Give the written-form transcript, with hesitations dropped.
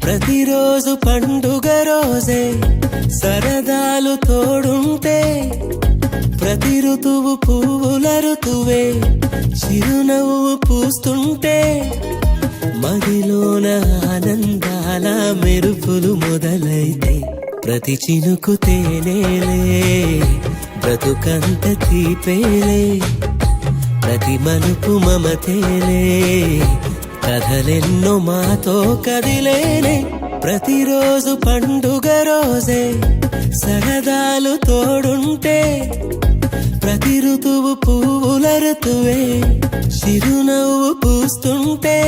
ప్రతిరోజు పండుగ రోజే సరదాలు తోడుంటే ప్రతి ఋతువు పువ్వుల ఋతువే చిరునవ్వు పూస్తుంటే మదిలోన ఆనందాల మెరుపులు మొదలైతే ప్రతి చినుకు తేనేలే బ్రతుకంత తీపేలే ప్రతి మలుపు మమతేలే కథలెన్నో మాతో కదిలేనే ప్రతిరోజు పండుగ రోజే సరదాలు తోడుంటే ప్రతి ఋతువు పువ్వుల ఋతువే చిరునవ్వు పూస్తుంటే